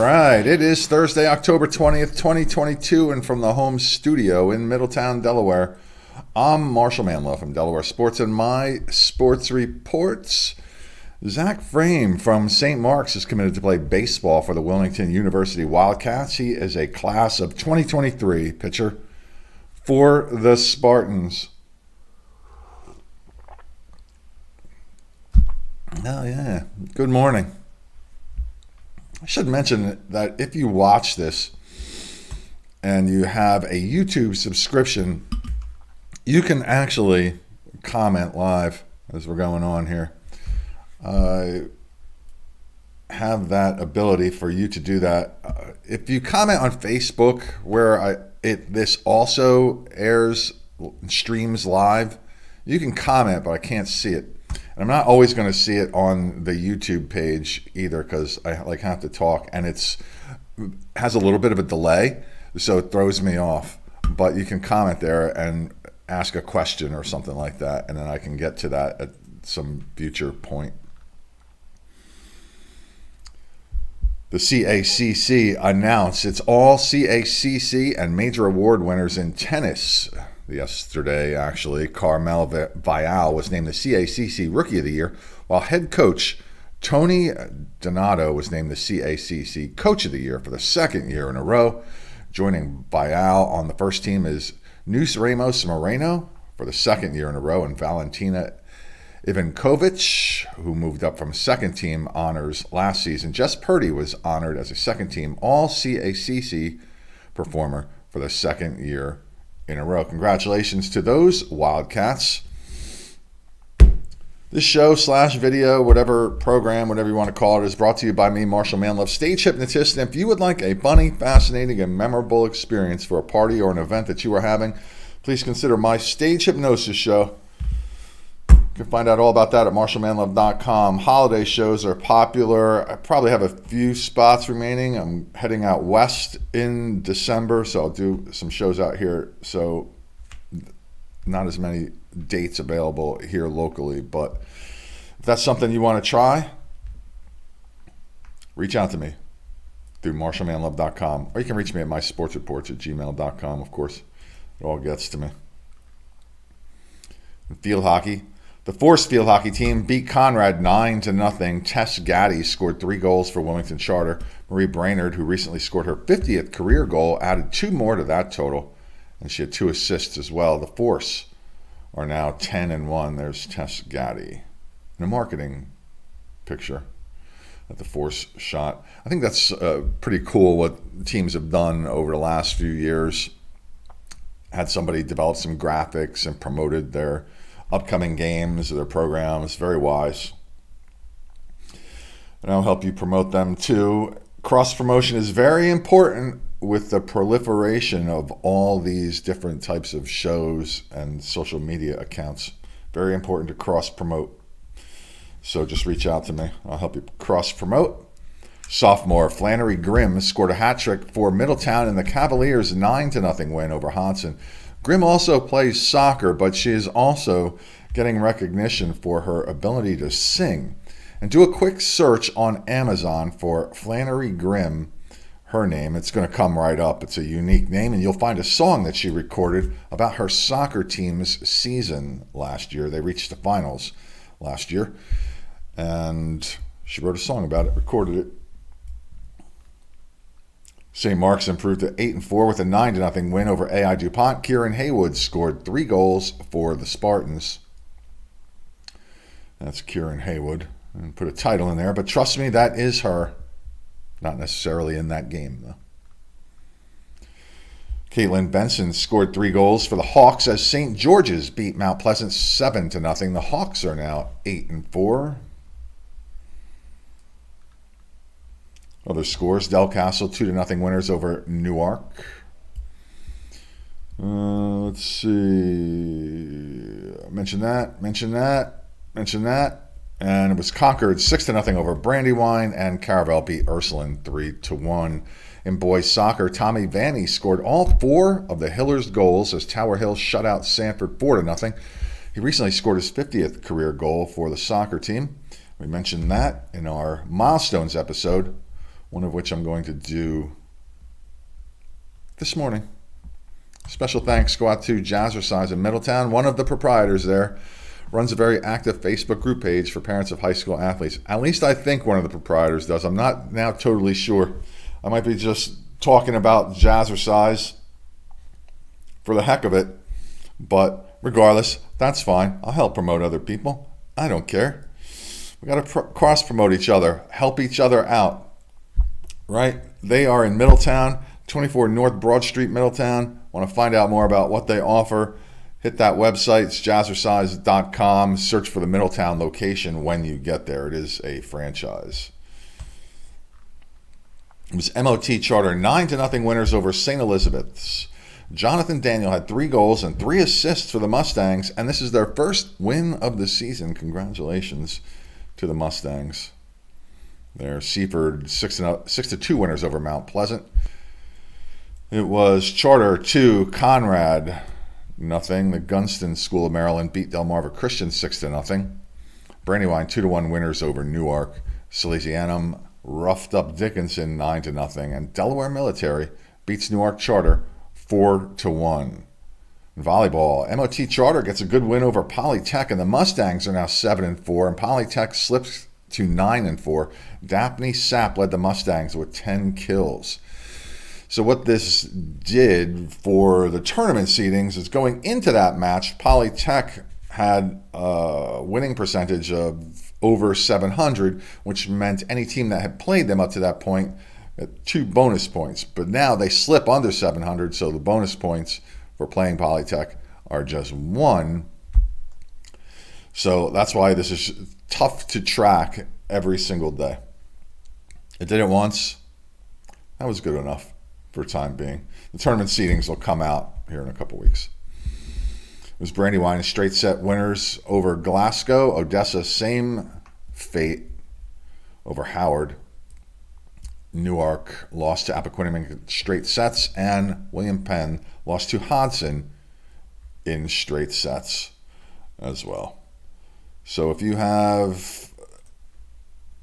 right, it is Thursday, October 20th, 2022, and from the home studio in Middletown, Delaware, I'm Marshal Manlove from Delaware Sports and My Sports Reports. Zach Frame from St. Mark's is committed to play baseball for the Wilmington University Wildcats. He is a class of 2023 pitcher for the Spartans. Oh, yeah. Good morning. I should mention that if you watch this and you have a YouTube subscription, you can actually comment live as we're going on here. I have that ability for you to do that. If you comment on Facebook, where this also streams live, you can comment, but I can't see it. And I'm not always going to see it on the YouTube page either, because I have to talk, and has a little bit of a delay, so it throws me off. But you can comment there and ask a question or something like that, and then I can get to that at some future point. The CACC announced it's all CACC and major award winners in tennis. Yesterday, actually, Carmel Vial was named the CACC Rookie of the Year, while head coach Tony Donato was named the CACC Coach of the Year for the second year in a row. Joining Vial on the first team is Nus Ramos Moreno for the second year in a row, and Valentina Ivankovic, who moved up from second team honors last season. Jess Purdy was honored as a second team All CACC performer for the second year in a row. Congratulations to those Wildcats. This show / video, whatever program, whatever you want to call it, is brought to you by me, Marshal Manlove, stage hypnotist. And if you would like a funny, fascinating, and memorable experience for a party or an event that you are having, please consider my stage hypnosis show. You can find out all about that at MarshalManlove.com. Holiday shows are popular. I probably have a few spots remaining. I'm heading out west in December, so I'll do some shows out here. So not as many dates available here locally, but if that's something you want to try, reach out to me through MarshalManlove.com, or you can reach me at mysportsreports@gmail.com. Of course, it all gets to me. Field hockey. The Force field hockey team beat Conrad 9-0. Tess Gaddy scored 3 goals for Wilmington Charter. Marie Brainerd, who recently scored her 50th career goal, added 2 more to that total, and she had 2 assists as well. The Force are now 10-1. There's Tess Gaddy in a marketing picture that the Force shot. I think that's pretty cool what teams have done over the last few years. Had somebody develop some graphics and promoted their upcoming games, their programs. Very wise. And I'll help you promote them too. Cross promotion is very important with the proliferation of all these different types of shows and social media accounts. Very important to cross promote. So just reach out to me. I'll help you cross promote. Sophomore Flannery Grimm scored a hat trick for Middletown in the Cavaliers' 9-0 win over Hodson. Grimm also plays soccer, but she is also getting recognition for her ability to sing. And do a quick search on Amazon for Flannery Grimm, her name. It's going to come right up. It's a unique name, and you'll find a song that she recorded about her soccer team's season last year. They reached the finals last year, and she wrote a song about it, recorded it. St. Mark's improved to 8-4 with a 9-0 win over AI DuPont. Kieran Haywood scored 3 goals for the Spartans. That's Kieran Haywood. And put a title in there, but trust me, that is her. Not necessarily in that game, though. Caitlin Benson scored 3 goals for the Hawks as St. George's beat Mount Pleasant 7-0. The Hawks are now 8-4. Other scores: Del Castle 2-0 winners over Newark. Let's see. Mention that. And it was Concord 6-0 over Brandywine, and Caravel beat Ursuline 3-1. In boys soccer, Tommy Vanny scored all 4 of the Hillers goals as Tower Hill shut out Sanford 4-0. He recently scored his 50th career goal for the soccer team. We mentioned that in our Milestones episode one of which I'm going to do this morning. Special thanks go out to Jazzercise in Middletown. One of the proprietors there runs a very active Facebook group page for parents of high school athletes. At least I think one of the proprietors does. I'm not now totally sure. I might be just talking about Jazzercise for the heck of it. But regardless, that's fine. I'll help promote other people. I don't care. We got to cross-promote each other, help each other out, right? They are in Middletown, 24 North Broad Street, Middletown. Want to find out more about what they offer? Hit that website. It's jazzercise.com. Search for the Middletown location when you get there. It is a franchise. It was MOT Charter 9-0 winners over St. Elizabeth's. Jonathan Daniel had 3 goals and 3 assists for the Mustangs, and this is their first win of the season. Congratulations to the Mustangs. They're Seaford 6-2 winners over Mount Pleasant. It was Charter 2, Conrad 0. The Gunston School of Maryland beat Delmarva Christian 6-0. Brandywine 2-1 winners over Newark. Salesianum roughed up Dickinson 9-0, and Delaware Military beats Newark Charter 4-1. In volleyball, MOT Charter gets a good win over Polytech, and the Mustangs are now 7-4, and Polytech slips to 9-4. Daphne Sapp led the Mustangs with 10 kills. So what this did for the tournament seedings is going into that match, Polytech had a winning percentage of over 700, which meant any team that had played them up to that point at 2 bonus points. But now they slip under 700, so the bonus points for playing Polytech are just 1. So that's why this is tough to track every single day. It did it once. That was good enough for the time being. The tournament seedings will come out here in a couple weeks. It was Brandywine straight set winners over Glasgow. Odessa, same fate over Howard. Newark lost to Appoquinimink in straight sets, and William Penn lost to Hodson in straight sets as well. So if you have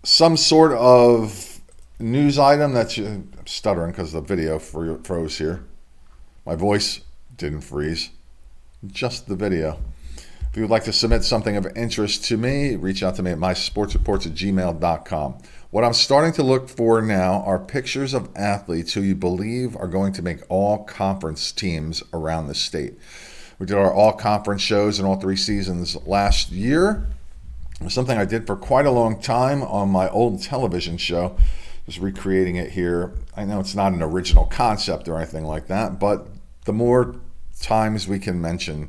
some sort of news item that I'm stuttering because the video froze here. My voice didn't freeze, just the video. If you would like to submit something of interest to me, reach out to me at mysportsreports@gmail.com. What I'm starting to look for now are pictures of athletes who you believe are going to make all-conference teams around the state. We did our all-conference shows in all 3 seasons last year. It was something I did for quite a long time on my old television show. Just recreating it here. I know it's not an original concept or anything like that, but the more times we can mention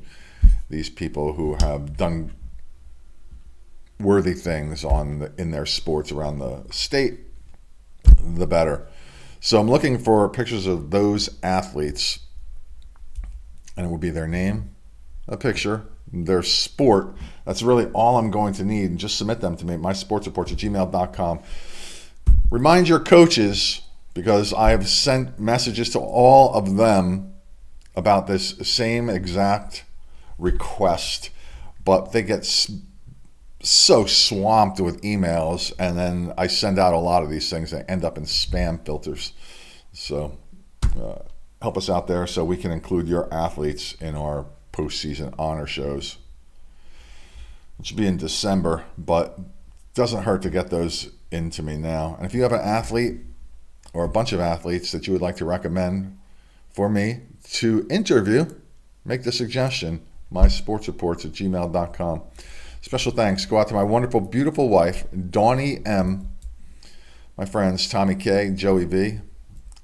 these people who have done worthy things in their sports around the state, the better. So I'm looking for pictures of those athletes, and it would be their name, a picture, their sport. That's really all I'm going to need. And just submit them to me at mysportsreports@gmail.com. Remind your coaches, because I have sent messages to all of them about this same exact request, but they get so swamped with emails, and then I send out a lot of these things that end up in spam filters. So help us out there so we can include your athletes in our postseason honor shows. It should be in December, but doesn't hurt to get those into me now. And if you have an athlete or a bunch of athletes that you would like to recommend for me to interview, make the suggestion, mysportsreports@gmail.com. Special thanks go out to my wonderful, beautiful wife, Dawnie M., my friends Tommy K., Joey V.,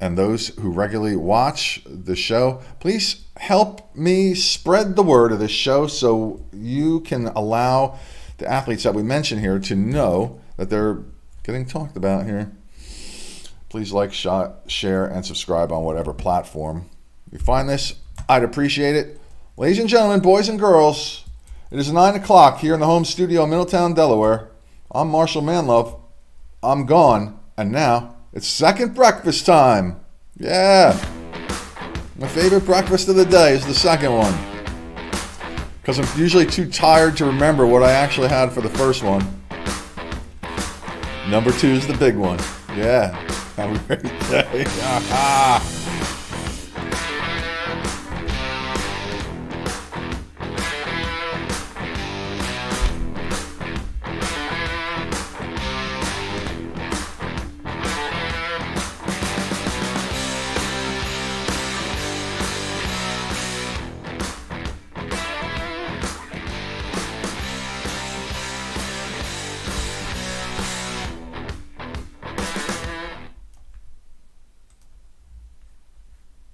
and those who regularly watch the show. Please help me spread the word of this show so you can allow the athletes that we mention here to know that they're getting talked about here. Please like, share, and subscribe on whatever platform you find this. I'd appreciate it. Ladies and gentlemen, boys and girls, it is 9 o'clock here in the home studio in Middletown, Delaware. I'm Marshal Manlove. I'm gone, and now it's second breakfast time. Yeah. My favorite breakfast of the day is the second one, because I'm usually too tired to remember what I actually had for the first one. Number 2 is the big one. Yeah. Have a great day.